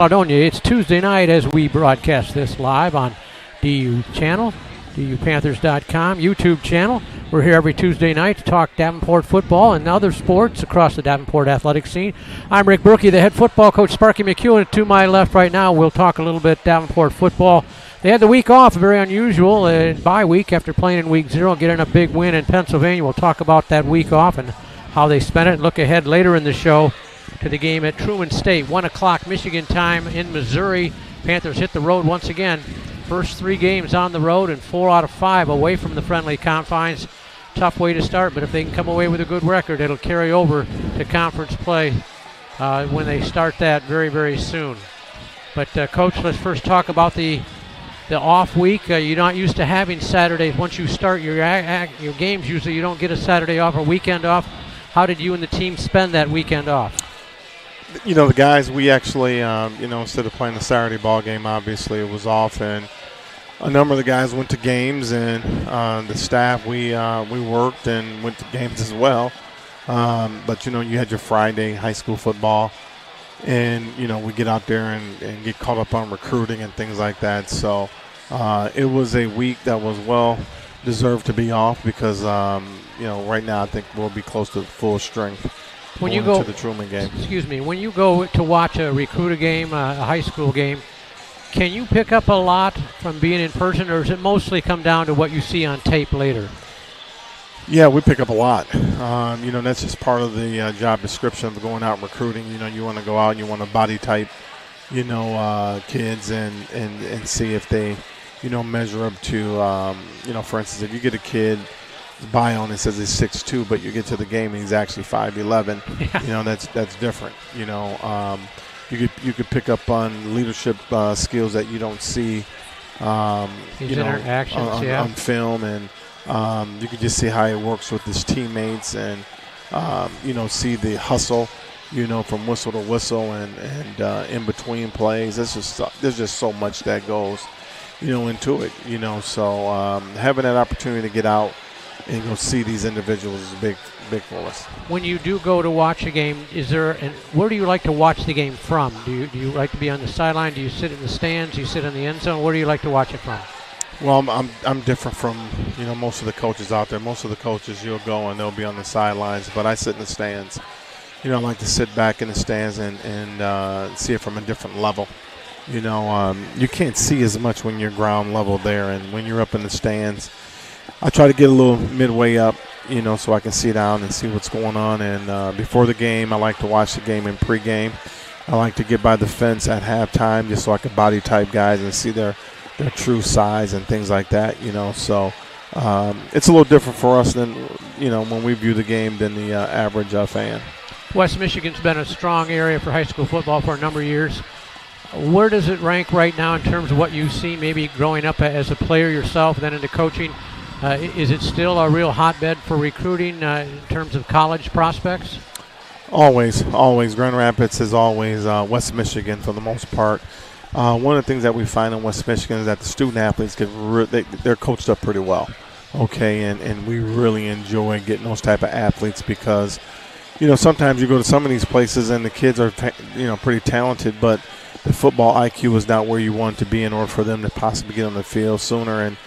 Caledonia. It's Tuesday night as we broadcast this live on DU channel, DUPanthers.com, YouTube channel. We're here every Tuesday night to talk Davenport football and other sports across the Davenport athletic scene. I'm Rick Berkey, the head football coach. Sparky McEwen to my left right now. We'll talk a little bit Davenport football. They had the week off, very unusual, bye week after playing in week 0 and getting a big win in Pennsylvania. We'll talk about that week off and how they spent it and look ahead later in the show to the game at Truman State. 1 o'clock Michigan time in Missouri. Panthers hit the road once again. First 3 games on the road and 4 out of 5 away from the friendly confines. Tough way to start, but if they can come away with a good record, it'll carry over to conference play when they start that very, very soon. But, Coach, let's first talk about the off week. You're not used to having Saturdays. Once you start your games, usually you don't get a Saturday off or weekend off. How did you and the team spend that weekend off? You know, the guys, we actually, instead of playing the Saturday ball game, obviously it was off, and a number of the guys went to games, and the staff, we worked and went to games as well. But, you had your Friday high school football, and, we get out there and get caught up on recruiting and things like that. So it was a week that was well deserved to be off because, right now I think we'll be close to full strength. When you go to the Truman game. Excuse me. When you go to watch a recruiter game, a high school game, can you pick up a lot from being in person, or does it mostly come down to what you see on tape later? Yeah, we pick up a lot. That's just part of the job description of going out and recruiting. You want to go out and you want to body type, kids and see if they, measure up to, for instance, if you get a kid bio and it says he's 6'2", but you get to the game and he's actually 5'11". Yeah. That's different. You could pick up on leadership skills that you don't see. Interactions, on film, and you could just see how he works with his teammates, and see the hustle, from whistle to whistle and in between plays. There's just so much that goes, into it. So having that opportunity to get out and go see these individuals is big for us. When you do go to watch a game, where do you like to watch the game from? Do you like to be on the sideline? Do you sit in the stands? Do you sit in the end zone? Where do you like to watch it from? Well, I'm different from most of the coaches out there. Most of the coaches, you'll go and they'll be on the sidelines, but I sit in the stands. I like to sit back in the stands and see it from a different level. You can't see as much when you're ground level there, and when you're up in the stands, I try to get a little midway up, so I can sit down and see what's going on. And before the game, I like to watch the game in pregame. I like to get by the fence at halftime just so I can body type guys and see their true size and things like that, So it's a little different for us than, when we view the game than the average fan. West Michigan's been a strong area for high school football for a number of years. Where does it rank right now in terms of what you see, maybe growing up as a player yourself, then into coaching? Is it still a real hotbed for recruiting in terms of college prospects? Always. Grand Rapids is always West Michigan for the most part. One of the things that we find in West Michigan is that the student athletes they're coached up pretty well. Okay, and we really enjoy getting those type of athletes because, sometimes you go to some of these places and the kids are, pretty talented, but the football IQ is not where you want to be in order for them to possibly get on the field sooner. And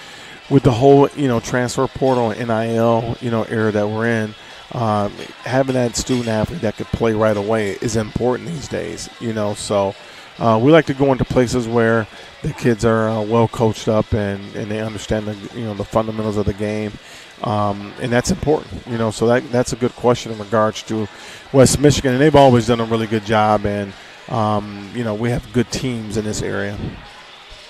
with the whole, transfer portal and NIL, era that we're in, having that student athlete that could play right away is important these days, So we like to go into places where the kids are well coached up and they understand the fundamentals of the game, and that's important, So that's a good question in regards to West Michigan, and they've always done a really good job, and we have good teams in this area.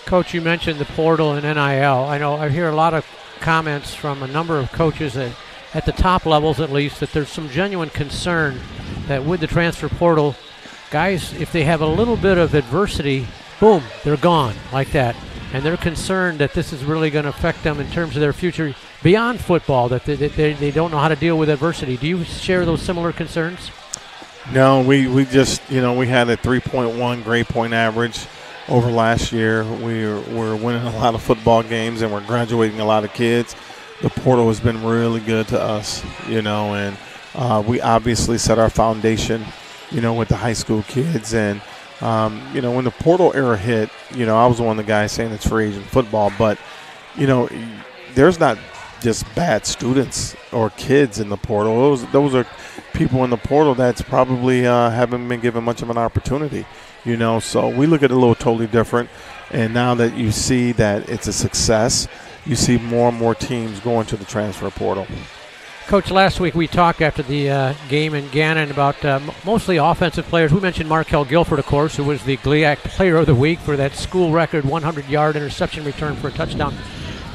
Coach, you mentioned the portal and NIL. I know I hear a lot of comments from a number of coaches that, at the top levels at least, that there's some genuine concern that with the transfer portal, guys, if they have a little bit of adversity, boom, they're gone like that. And they're concerned that this is really going to affect them in terms of their future beyond football, that they don't know how to deal with adversity. Do you share those similar concerns? No, we just, we had a 3.1 grade point average over last year. We're winning a lot of football games and we're graduating a lot of kids. The portal has been really good to us, and we obviously set our foundation, with the high school kids, and When the portal era hit, I was one of the guys saying it's free agent football, but, you know, there's not just bad students or kids in the portal. Those are people in the portal that's probably haven't been given much of an opportunity, So we look at it a little totally different. And now that you see that it's a success, you see more and more teams going to the transfer portal. Coach, last week we talked after the game in Gannon about mostly offensive players. We mentioned Markel Guilford, of course, who was the GLIAC Player of the Week for that school record 100-yard interception return for a touchdown.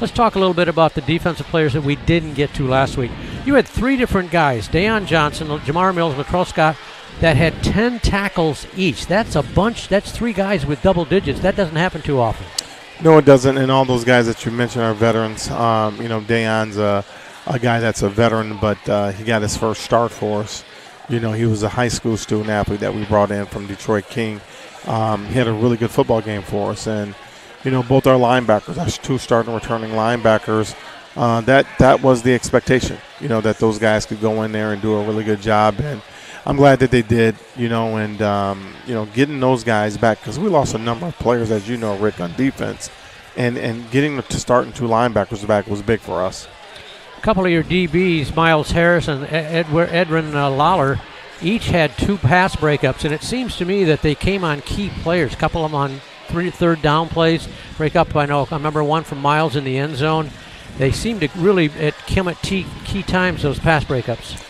Let's talk a little bit about the defensive players that we didn't get to last week. You had three different guys, Deion Johnson, Jamar Mills, Latrell Scott, that had 10 tackles each. That's a bunch. That's three guys with double digits. That doesn't happen too often. No, it doesn't. And all those guys that you mentioned are veterans. Deion's a guy that's a veteran, but he got his first start for us. He was a high school student athlete that we brought in from Detroit King. He had a really good football game for us. And, both our linebackers, our two starting returning linebackers, that was the expectation, that those guys could go in there and do a really good job. And I'm glad that they did, and getting those guys back, because we lost a number of players, as you know, Rick, on defense. And getting to starting two linebackers back was big for us. A couple of your DBs, Miles Harris and Edwin Lawler, each had two pass breakups, and it seems to me that they came on key players. A couple of them on third down plays, break up. I remember one from Miles in the end zone. They seem to really come at key times, those pass breakups.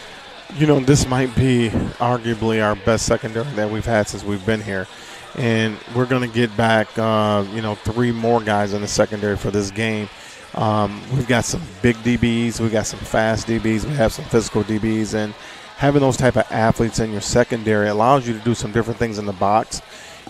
This might be arguably our best secondary that we've had since we've been here. And we're going to get back, three more guys in the secondary for this game. We've got some big DBs. We've got some fast DBs. We have some physical DBs. And having those type of athletes in your secondary allows you to do some different things in the box.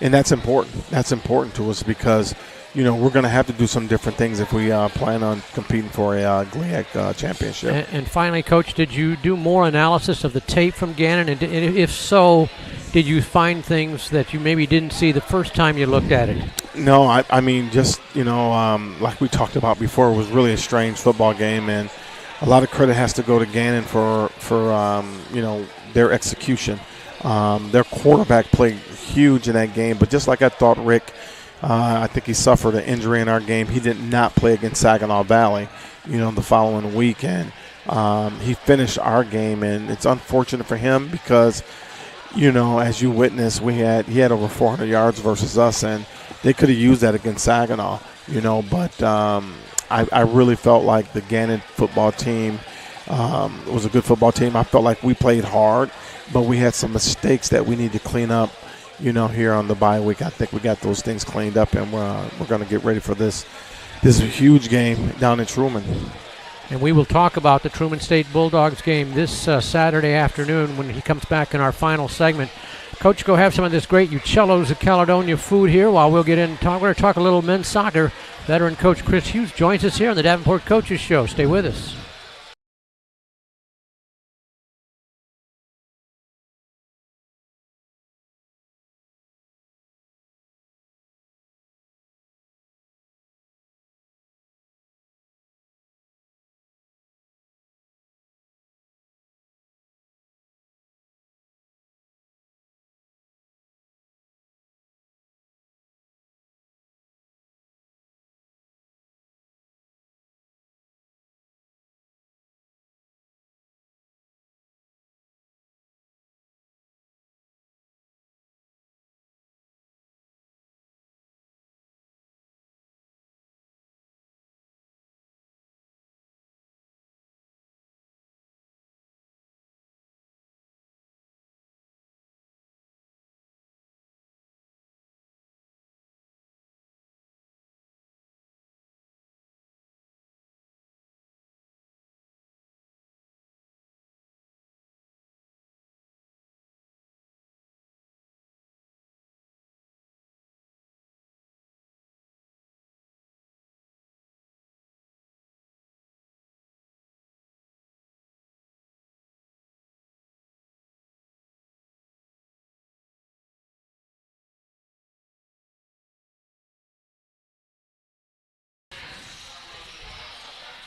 And that's important. That's important to us because, we're going to have to do some different things if we plan on competing for a GLIAC championship. And finally, Coach, did you do more analysis of the tape from Gannon? And if so, did you find things that you maybe didn't see the first time you looked at it? No, I mean, just, like we talked about before, it was really a strange football game. And a lot of credit has to go to Gannon for their execution. Their quarterback played huge in that game. But just like I thought, Rick, I think he suffered an injury in our game. He did not play against Saginaw Valley, the following week. And he finished our game. And it's unfortunate for him because, as you witnessed, he had over 400 yards versus us. And they could have used that against Saginaw, But I really felt like the Gannon football team was a good football team. I felt like we played hard, but we had some mistakes that we need to clean up, here on the bye week. I think we got those things cleaned up, and we're going to get ready for this huge game down in Truman. And we will talk about the Truman State Bulldogs game this Saturday afternoon when he comes back in our final segment. Coach, go have some of this great Uccello's of Caledonia food here while we'll get in and talk. We're going to talk a little men's soccer. Veteran coach Chris Hughes joins us here on the Davenport Coaches Show. Stay with us.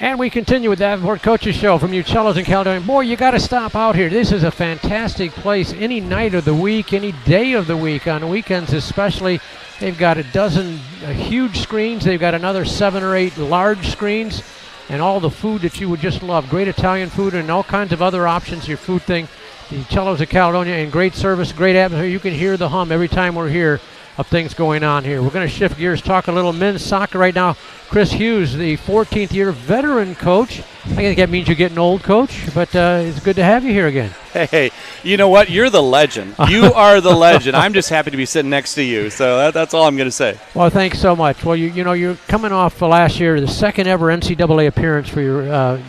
And we continue with the Davenport Coaches Show from Uccello's in Caledonia. Boy, you got to stop out here. This is a fantastic place any night of the week, any day of the week. On weekends especially, they've got a dozen huge screens. They've got another 7 or 8 large screens, and all the food that you would just love. Great Italian food and all kinds of other options, your food thing. The Uccello's of Caledonia, and great service, great atmosphere. You can hear the hum every time we're here of things going on here. We're going to shift gears, talk a little men's soccer right now. Chris Hughes, the 14th year veteran coach. I think that means you're getting old, Coach, but it's good to have you here again. Hey, you know what? You're the legend. You are the legend. I'm just happy to be sitting next to you, so that's all I'm going to say. Well, thanks so much. Well, you know, you're coming off last year, the second ever NCAA appearance for your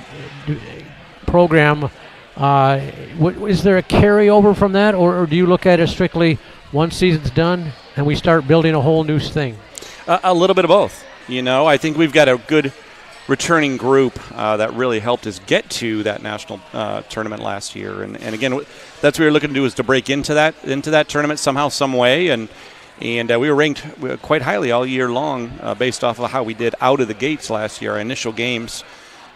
program. Is there a carryover from that, or do you look at it strictly once season's done and we start building a whole new thing? A little bit of both. You know, I think we've got a good returning group that really helped us get to that national tournament last year. And again, that's what we were looking to do, is to break into that tournament somehow, some way. And we were ranked quite highly all year long based off of how we did out of the gates last year, our initial games.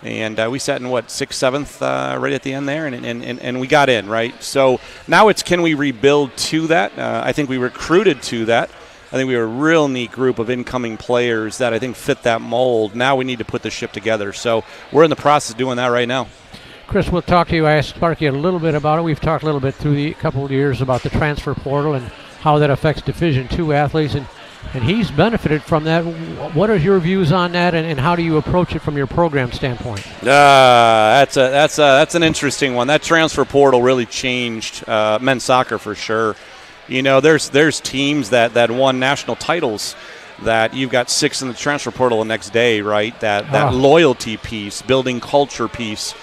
And we sat in, 6th, 7th right at the end there, and we got in, right? So now it's, can we rebuild to that? I think we recruited to that. I think we were a real neat group of incoming players that I think fit that mold. Now we need to put the ship together. So we're in the process of doing that right now. Chris, we'll talk to you. I asked Sparky a little bit about it. We've talked a little bit through the couple of years about the transfer portal and how that affects Division II athletes, and he's benefited from that. What are your views on that, and how do you approach it from your program standpoint? That's an interesting one. That transfer portal really changed men's soccer for sure. You know, there's teams that won national titles that you've got 6 in the transfer portal the next day, right? That loyalty piece, building culture piece.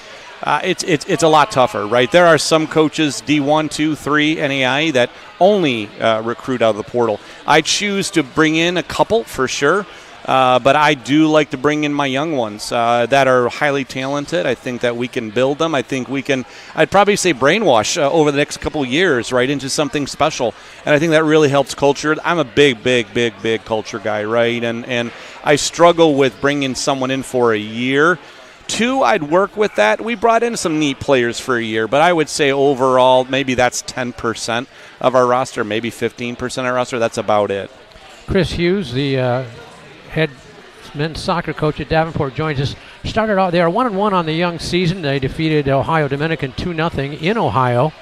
It's a lot tougher, right? There are some coaches, D1, 2, 3, NAI, that only recruit out of the portal. I choose to bring in a couple for sure, but I do like to bring in my young ones that are highly talented. I think that we can build them. I think we can, I'd probably say, brainwash over the next couple of years, right, into something special. And I think that really helps culture. I'm a big culture guy, right? And I struggle with bringing someone in for a year. 2, I'd work with that. We brought in some neat players for a year, but I would say overall maybe that's 10% of our roster, maybe 15% of our roster. That's about it. Chris Hughes, the head men's soccer coach at Davenport, joins us. Started out, they are 1-1 on the young season. They defeated Ohio Dominican 2-0 in Ohio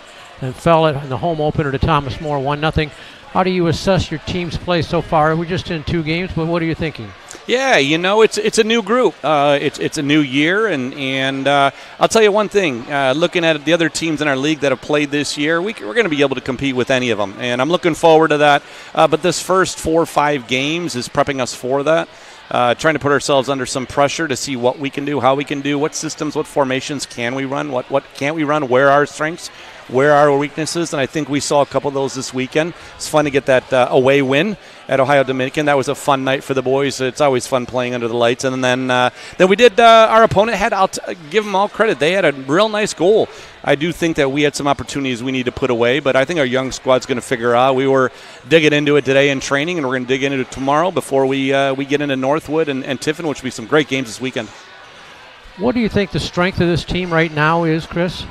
and fell in the home opener to Thomas More 1-0. How do you assess your team's play so far? We're just in 2 games, but what are you thinking? Yeah, you know, it's a new group. It's a new year, and I'll tell you one thing. Looking at the other teams in our league that have played this year, we're going to be able to compete with any of them, and I'm looking forward to that. But this first 4 or 5 games is prepping us for that. Trying to put ourselves under some pressure to see what we can do, how we can do, what systems, what formations can we run, what can't we run, where are our strengths, where are our weaknesses, and I think we saw a couple of those this weekend. It's fun to get that away win at Ohio Dominican. That was a fun night for the boys. It's always fun playing under the lights. And then we did, our opponent had, I'll give them all credit, they had a real nice goal. I do think that we had some opportunities we need to put away, but I think our young squad's going to figure out. We were digging into it today in training, and we're going to dig into it tomorrow before we get into Northwood and Tiffin, which will be some great games this weekend. What do you think the strength of this team right now is, Chris?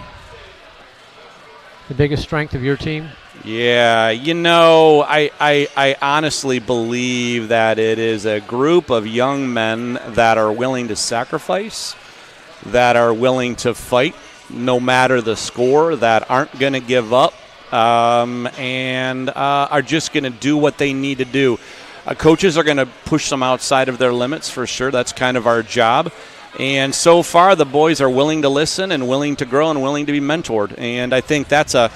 The biggest strength of your team? Yeah, you know, I honestly believe that it is a group of young men that are willing to sacrifice, that are willing to fight no matter the score, that aren't going to give up, and are just going to do what they need to do. Coaches are going to push them outside of their limits for sure. That's kind of our job. And so far, the boys are willing to listen and willing to grow and willing to be mentored. And I think that's a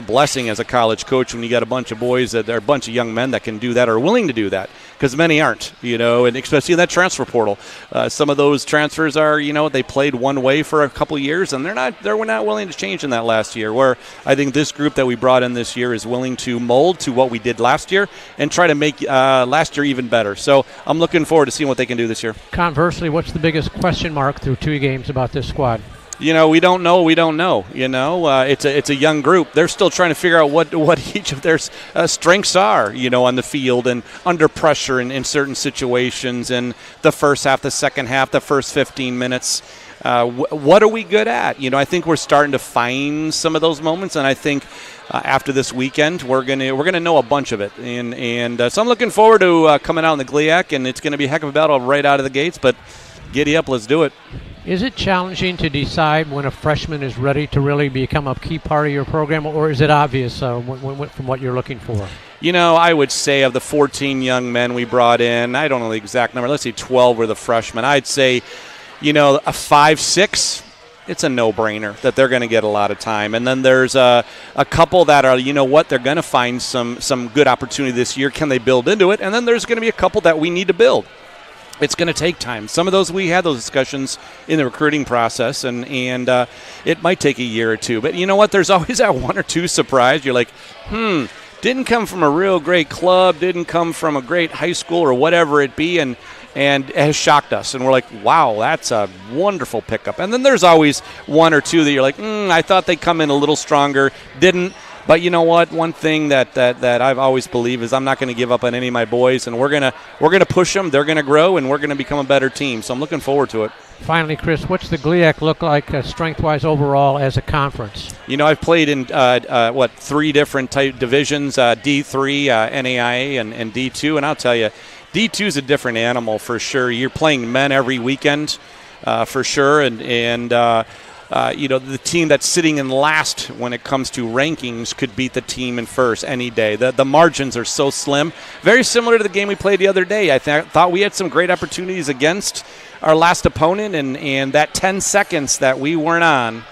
blessing as a college coach when you got a bunch of boys, that are a bunch of young men that can do that or are willing to do that, because many aren't, you know, and especially in that transfer portal. Some of those transfers are, you know, they played one way for a couple of years, and they're not willing to change in that last year, where I think this group that we brought in this year is willing to mold to what we did last year and try to make last year even better. So I'm looking forward to seeing what they can do this year. Conversely, what's the biggest question mark through 2 games about this squad? we don't know. We don't know. It's a young group. They're still trying to figure out what each of their strengths are, on the field and under pressure in certain situations. In the first half, the second half, the first 15 minutes. What are we good at? I think we're starting to find some of those moments, and I think after this weekend we're gonna know a bunch of it. And so I'm looking forward to coming out in the GLIAC, and it's going to be a heck of a battle right out of the gates. But giddy up, let's do it. Is it challenging to decide when a freshman is ready to really become a key part of your program, or is it obvious from what you're looking for? I would say of the 14 young men we brought in, I don't know the exact number. Let's say 12 were the freshmen. I'd say, a 5, 6, it's a no-brainer that they're going to get a lot of time. And then there's a couple that are, they're going to find some good opportunity this year. Can they build into it? And then there's going to be a couple that we need to build. It's going to take time. Some of those, we had those discussions in the recruiting process, and it might take a year or two. But you know what? There's always that one or two surprise. You're like, didn't come from a real great club, didn't come from a great high school or whatever it be, and it has shocked us. And we're like, wow, that's a wonderful pickup. And then there's always one or two that you're like, I thought they'd come in a little stronger, didn't. But you know what? One thing that I've always believed is I'm not going to give up on any of my boys, and we're gonna push them. They're going to grow, and we're going to become a better team. So I'm looking forward to it. Finally, Chris, what's the GLIAC look like strength-wise overall as a conference? I've played in 3 different type divisions: D3, NAIA, and D2. And I'll tell you, D2 is a different animal for sure. You're playing men every weekend, for sure, and the team that's sitting in last when it comes to rankings could beat the team in first any day. The margins are so slim. Very similar to the game we played the other day. I thought we had some great opportunities against our last opponent, and that 10 seconds that we weren't on,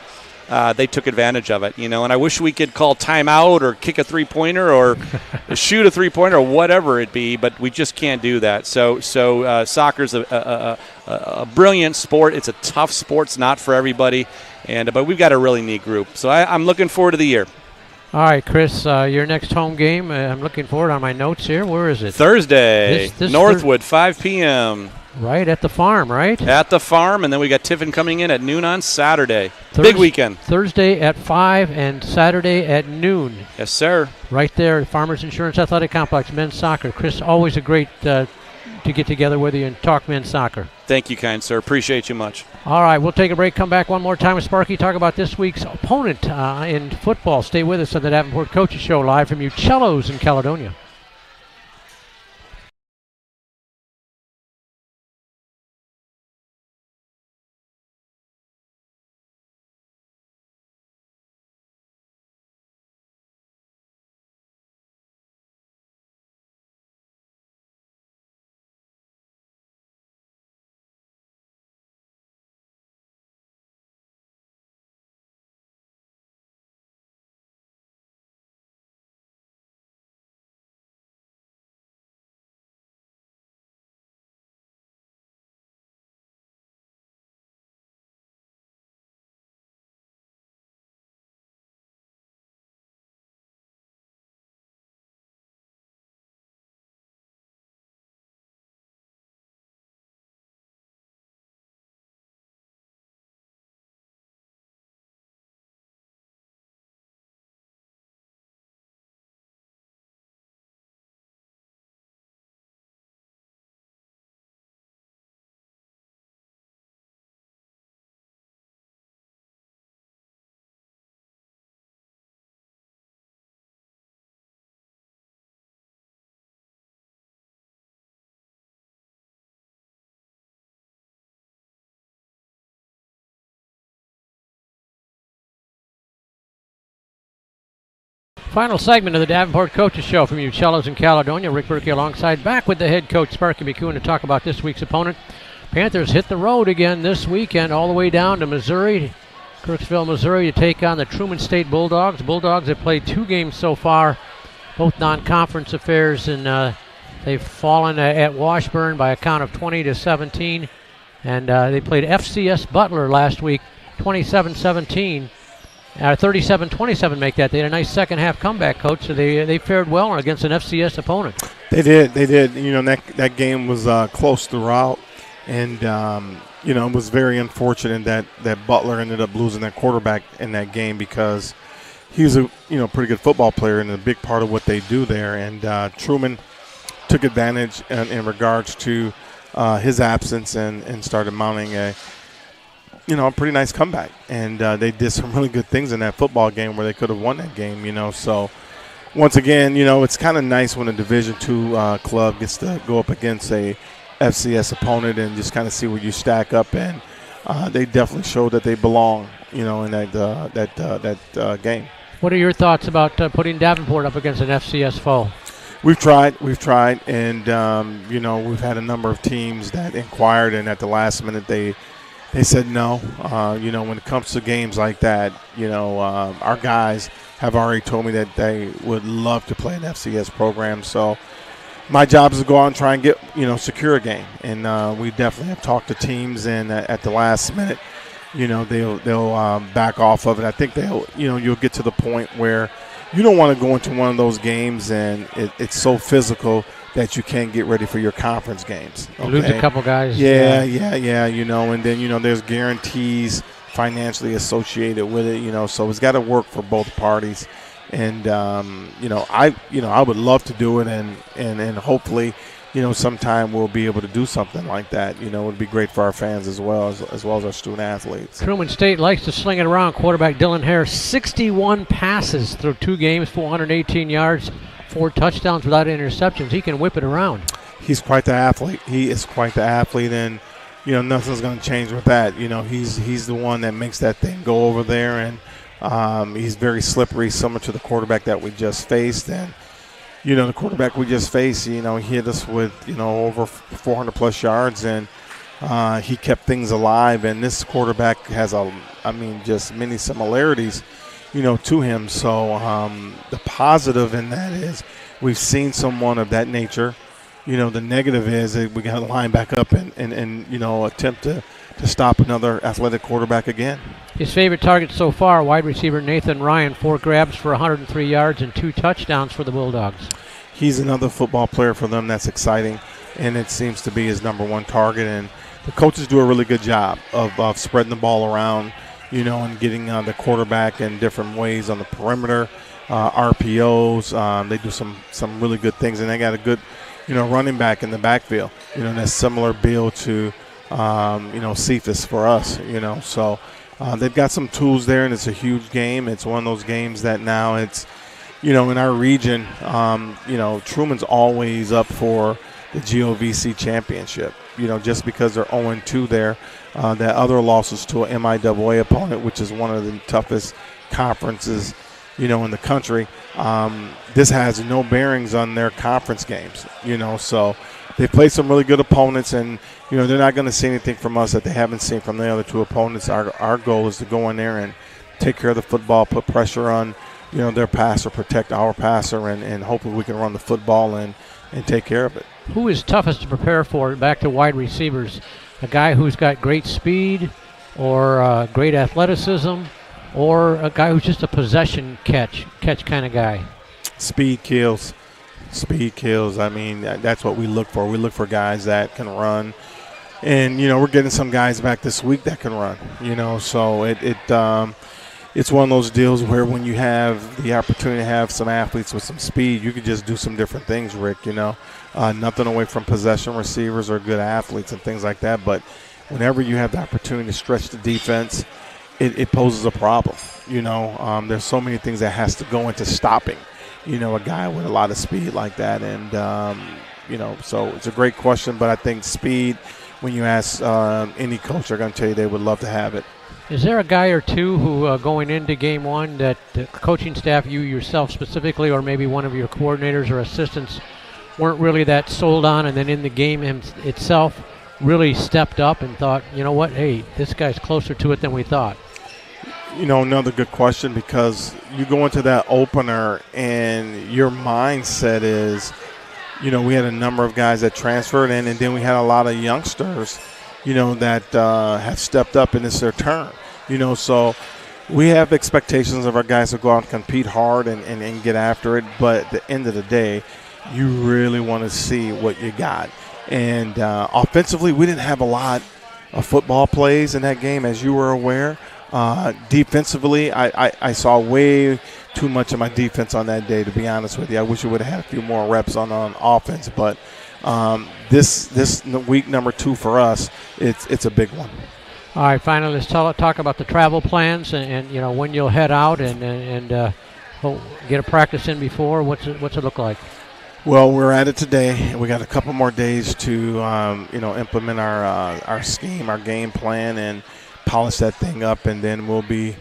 they took advantage of it. And I wish we could call timeout or kick a three-pointer or shoot a three-pointer or whatever it be, but we just can't do that. So soccer's a brilliant sport. It's a tough sport. It's not for everybody, but we've got a really neat group. So I'm looking forward to the year. All right, Chris, your next home game, I'm looking forward on my notes here. Where is it? Thursday, this Northwood, 5 p.m. Right, at the farm, right? At the farm, and then we got Tiffin coming in at noon on Saturday. Big weekend. Thursday at 5 and Saturday at noon. Yes, sir. Right there at Farmers Insurance Athletic Complex, men's soccer. Chris, always a great to get together with you and talk men's soccer. Thank you, kind sir. Appreciate you much. All right, we'll take a break, come back one more time with Sparky, talk about this week's opponent in football. Stay with us on the Davenport Coaches Show live from Uccello's in Caledonia. Final segment of the Davenport Coaches Show from Uccello's in Caledonia. Rick Berkey alongside, back with the head coach, Sparky McEwen, to talk about this week's opponent. Panthers hit the road again this weekend, all the way down to Missouri, Kirksville, Missouri, to take on the Truman State Bulldogs. Bulldogs have played 2 games so far, both non-conference affairs, and they've fallen at Washburn by a count of 20-17. And they played FCS Butler last week, 27-17. 37-27 make that. They had a nice second half comeback, coach, so they fared well against an FCS opponent. They did. That game was close throughout. And, it was very unfortunate that Butler ended up losing that quarterback in that game because he was a pretty good football player and a big part of what they do there. And Truman took advantage in regards to his absence and started mounting a pretty nice comeback. And they did some really good things in that football game where they could have won that game. So once again, it's kind of nice when a Division II club gets to go up against a FCS opponent and just kind of see where you stack up. And they definitely showed that they belong, in that game. What are your thoughts about putting Davenport up against an FCS foe? We've tried, and we've had a number of teams that inquired, and at the last minute they said no. When it comes to games like that, our guys have already told me that they would love to play an FCS program. So my job is to go out and try and get secure a game, and we definitely have talked to teams, and at the last minute, they'll back off of it. I think you'll get to the point where you don't want to go into one of those games and it's so physical that you can't get ready for your conference games. Okay? Lose a couple guys. Yeah. And then, there's guarantees financially associated with it, so it's got to work for both parties. And, I would love to do it and hopefully, sometime we'll be able to do something like that. It would be great for our fans as well as our student athletes. Truman State likes to sling it around. Quarterback Dylan Harris, 61 passes through 2 games, 418 yards, 4 touchdowns without interceptions. He can whip it around. He's quite the athlete. He is quite the athlete, and nothing's going to change with that. He's the one that makes that thing go over there, and he's very slippery, similar to the quarterback that we just faced. And the quarterback we just faced, he hit us with, over 400-plus yards, and he kept things alive. And this quarterback has, just many similarities, to him. So the positive in that is we've seen someone of that nature. The negative is that we got to line back up and attempt to stop another athletic quarterback again. His favorite target so far, wide receiver Nathan Ryan, 4 grabs for 103 yards and 2 touchdowns for the Bulldogs. He's another football player for them that's exciting, and it seems to be his number one target. And the coaches do a really good job of spreading the ball around, and getting the quarterback in different ways on the perimeter, RPOs. They do some really good things, and they got a good, running back in the backfield. That's similar build to, Cephas for us. So they've got some tools there, and it's a huge game. It's one of those games that now it's, in our region, Truman's always up for the GOVC championship. Just because they're 0-2 there. That other losses to an MIAA opponent, which is one of the toughest conferences, in the country. This has no bearings on their conference games, so they play some really good opponents, and, they're not going to see anything from us that they haven't seen from the other 2 opponents. Our goal is to go in there and take care of the football, put pressure on, their passer, protect our passer, and hopefully we can run the football and take care of it. Who is toughest to prepare for, back to wide receivers? A guy who's got great speed or great athleticism, or a guy who's just a possession catch kind of guy? Speed kills. That's what we look for. We look for guys that can run. And, we're getting some guys back this week that can run, so it's one of those deals where when you have the opportunity to have some athletes with some speed, you can just do some different things, Rick, Nothing away from possession receivers or good athletes and things like that, but whenever you have the opportunity to stretch the defense, it poses a problem. There's so many things that has to go into stopping, a guy with a lot of speed like that. And, so it's a great question, but I think speed, when you ask any coach, they're going to tell you they would love to have it. Is there a guy or two who, going into game one, that the coaching staff, you yourself specifically, or maybe one of your coordinators or assistants, weren't really that sold on, and then in the game itself really stepped up and thought, what, hey, this guy's closer to it than we thought? Another good question, because you go into that opener and your mindset is, we had a number of guys that transferred in, and then we had a lot of youngsters, that have stepped up, and it's their turn. So we have expectations of our guys to go out and compete hard and get after it, but at the end of the day, you really want to see what you got. And offensively, we didn't have a lot of football plays in that game, as you were aware. Defensively, I saw way too much of my defense on that day, to be honest with you. I wish we would have had a few more reps on offense, but this week number 2 for us, it's a big one. All right, finally, let's talk about the travel plans and you know, when you'll head out and get a practice in before. What's it look like? Well, we're at it today. We got a couple more days to implement our scheme, our game plan, and polish that thing up, and then we'll be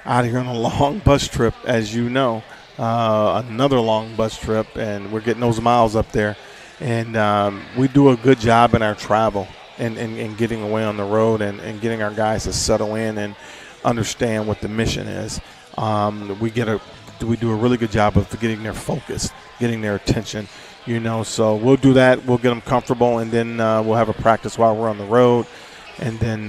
out of here on a long bus trip, as you know, another long bus trip, and we're getting those miles up there. And we do a good job in our travel and getting away on the road and getting our guys to settle in and understand what the mission is. We do a really good job of getting their focus, getting their attention, you know. So we'll do that. We'll get them comfortable, and then we'll have a practice while we're on the road. And then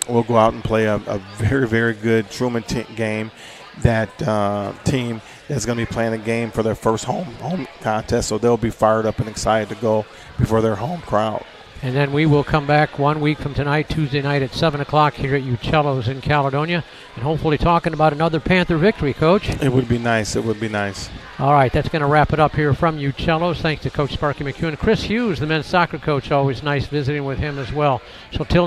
we'll go out and play a very, very good Truman game. That team is going to be playing a game for their first home contest, so they'll be fired up and excited to go before their home crowd. And then we will come back 1 week from tonight, Tuesday night at 7 o'clock here at Uccello's in Caledonia, and hopefully talking about another Panther victory, Coach. It would be nice. It would be nice. All right, that's going to wrap it up here from Uccello's. Thanks to Coach Sparky McEwen. Chris Hughes, the men's soccer coach, always nice visiting with him as well. So till